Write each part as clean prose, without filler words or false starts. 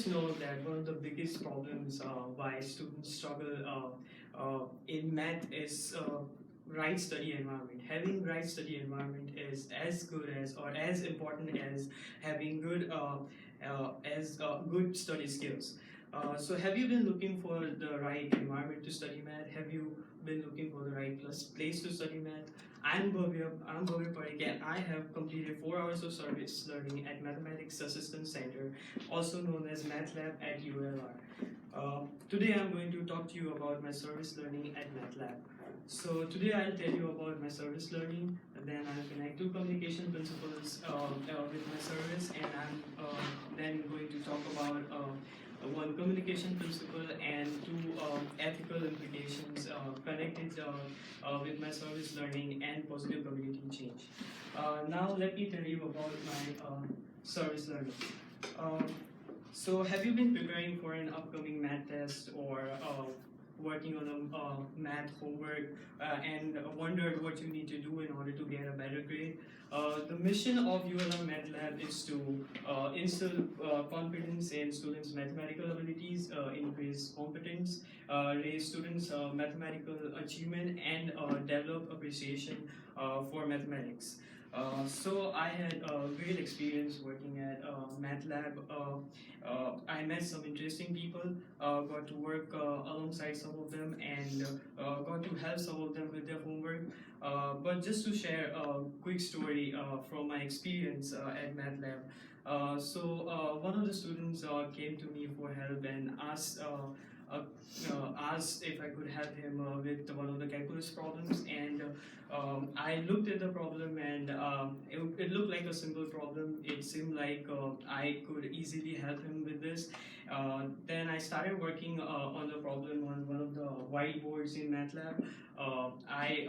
must know that one of the biggest problems why students struggle in math is right study environment. Having right study environment is as good as or as important as having good study skills. So have you been looking for the right environment to study math? Have you been looking for the right place to study math? I'm Bhavya Parikh, and I have completed 4 hours of service learning at Mathematics Assistance Center, also known as Math Lab at ULR. Today I'm going to talk to you about my service learning at Math Lab. So today I'll tell you about my service learning, and then I'll connect two communication principles with my service, and I'm then going to talk about one communication principle and two ethical implications connected with my service learning and positive community change. Now let me tell you about my service learning. Uh, so have you been preparing for an upcoming math test or working on a math homework and wondered what you need to do in order to get a better grade? The mission of ULR Math Lab is to instill confidence in students' mathematical abilities, increase competence, raise students' mathematical achievement, and develop appreciation for mathematics. So I had a great experience working at Math Lab. I met some interesting people, got to work alongside some of them, and got to help some of them with their homework. But just to share a quick story from my experience at Math Lab. One of the students came to me for help and asked if I could help him with one of the calculus problems, and I looked at the problem, and it looked like a simple problem. It seemed like I could easily help him with this. Then I started working on the problem on one of the whiteboards in MATLAB. I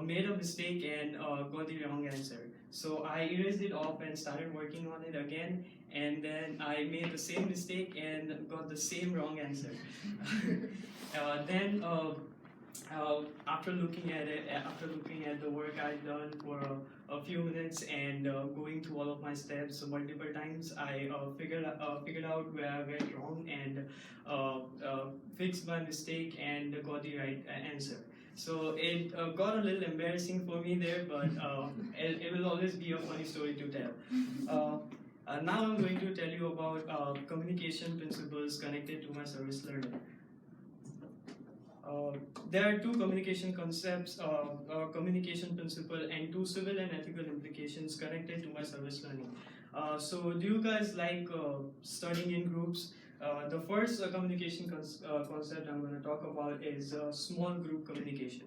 made a mistake and got the wrong answer. So I erased it off and started working on it again, and then I made the same mistake and got the same wrong answer. Then after looking at it, after looking at the work I'd done for a few minutes and going through all of my steps multiple times, I figured out where I went wrong and fixed my mistake and got the right answer. So it got a little embarrassing for me there, but it will always be a funny story to tell. Now I'm going to tell you about communication principles connected to my service learning. There are two communication concepts, communication principle, and two civil and ethical implications connected to my service learning. So do you guys like studying in groups? The first communication concept I'm going to talk about is small group communication.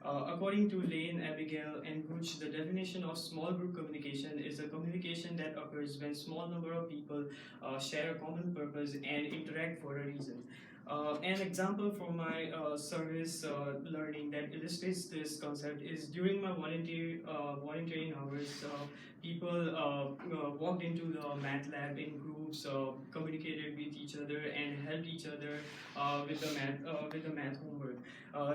According to Lane, Abigail, and Gooch, the definition of small group communication is a communication that occurs when small number of people share a common purpose and interact for a reason. An example from my service learning that illustrates this concept is during my volunteering hours, people walked into the math lab in groups, communicated with each other, and helped each other with the math homework.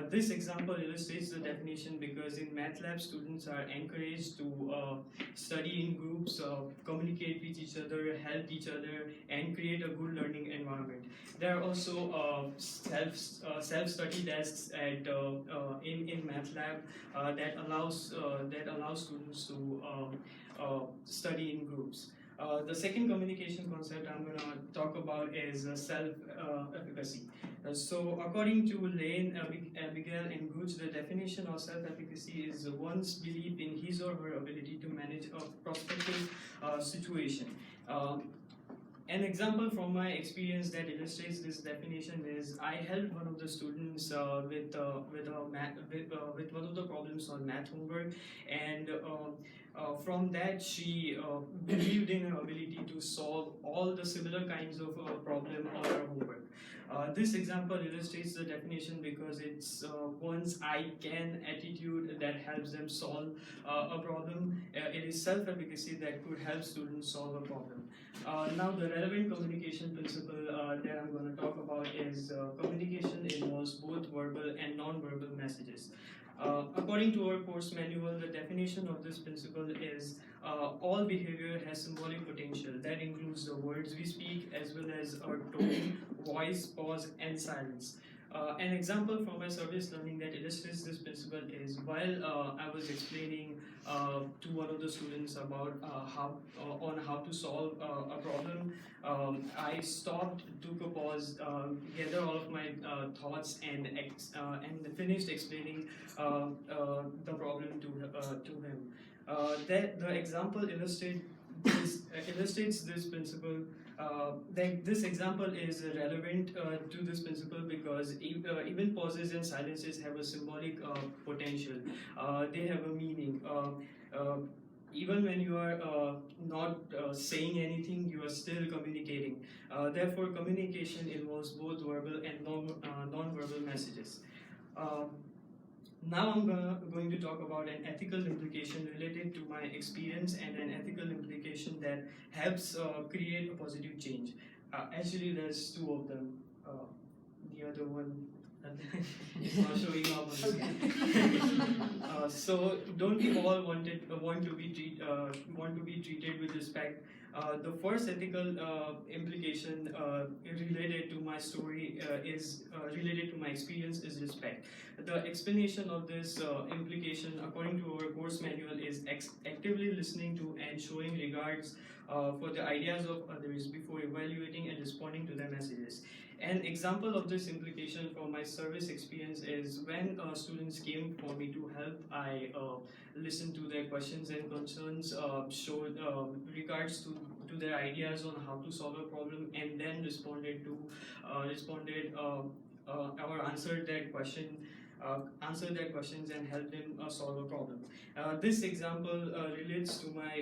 This example illustrates the definition because in math lab, students are encouraged to study in groups, communicate with each other, help each other, and create a good learning environment. There are also self-study desks at in math lab that allows students to study in groups. The second communication concept I'm going to talk about is self-efficacy. So, according to Lane, Abigail, and Gooch, the definition of self-efficacy is one's belief in his or her ability to manage a prospective situation. An example from my experience that illustrates this definition is I helped one of the students with one of the problems on math homework, and from that she believed in her ability to solve all the similar kinds of problem on her homework. This example illustrates the definition because it's one's I can attitude that helps them solve a problem. It is self-efficacy that could help students solve a problem. Now, the relevant communication principle that I'm going to talk about is communication involves both verbal and non-verbal messages. According to our course manual, the definition of this principle is all behavior has symbolic potential. That includes the words we speak as well as our tone, voice, pause, and silence. An example from my service learning that illustrates this principle is while I was explaining to one of the students about how to solve a problem, I stopped, took a pause, gather all of my thoughts, and finished explaining the problem to him. That the example illustrates this principle. That this example is relevant to this principle because even pauses and silences have a symbolic potential. They have a meaning. Even when you are not saying anything, you are still communicating. Therefore, communication involves both verbal and non-verbal messages. Uh, Now I'm going to talk about an ethical implication related to my experience and an ethical implication that helps create a positive change. Actually, there's two of them. The other one is not showing up on the screen. So don't we all want to be treated with respect? The first ethical implication related to my story is related to my experience is respect. The explanation of this implication, according to our course manual, is actively listening to and showing regards for the ideas of others before evaluating and responding to their messages. An example of this implication from my service experience is when students came for me to help, I listened to their questions and concerns, showed regards to their ideas on how to solve a problem, and then responded or answered their questions and helped them solve a problem. This example relates to my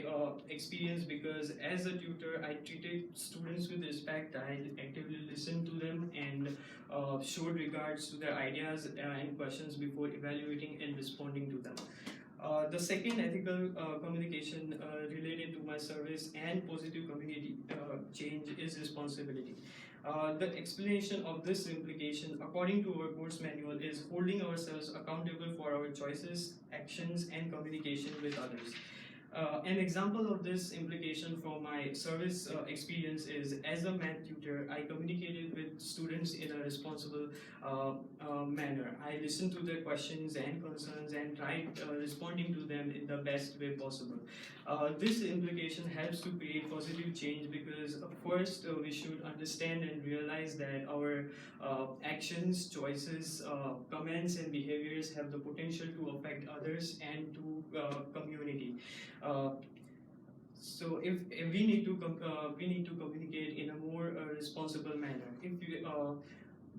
experience because as a tutor, I treated students with respect. I actively listened to them and showed regards to their ideas and questions before evaluating and responding to them. The second ethical communication related to my service and positive community change is responsibility. The explanation of this implication, according to our course manual, is holding ourselves accountable for our choices, actions, and communication with others. An example of this implication from my service experience is as a math tutor, I communicated with students in a responsible manner. I listened to their questions and concerns and tried responding to them in the best way possible. This implication helps to create positive change because first we should understand and realize that our actions, choices, comments, and behaviors have the potential to affect others and to community. Uh, so if we need to communicate in a more responsible manner.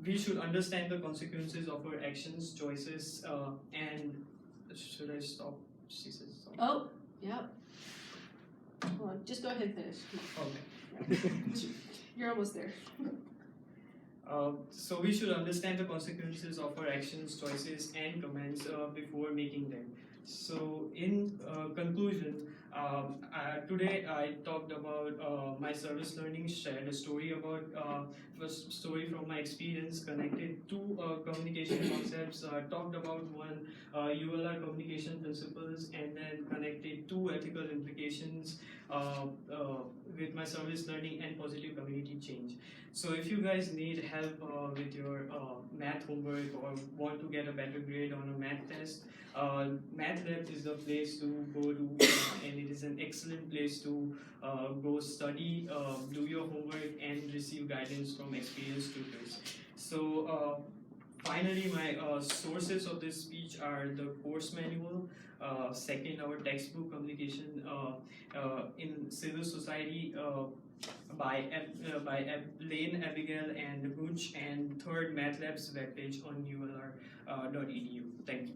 We should understand the consequences of our actions, choices, and should I stop? She says stop. Oh, yep. Hold on, just go ahead and finish. Okay. You're almost there. So we should understand the consequences of our actions, choices, and comments before making them. So in conclusion, today I talked about my service learning, shared a story about first story from my experience, connected two communication concepts, talked about one ULR communication principles, and then connected two ethical implications with my service learning and positive community change. So if you guys need help with your math homework or want to get a better grade on a math test, Math Lab is the place to go to, and it is an excellent place to go study, do your homework, and receive guidance from experienced tutors. So finally, my sources of this speech are the course manual, second, our textbook communication in civil society by Lane, Abigail, and Gooch, and third, Math Lab's webpage on ulr.edu. Thank you.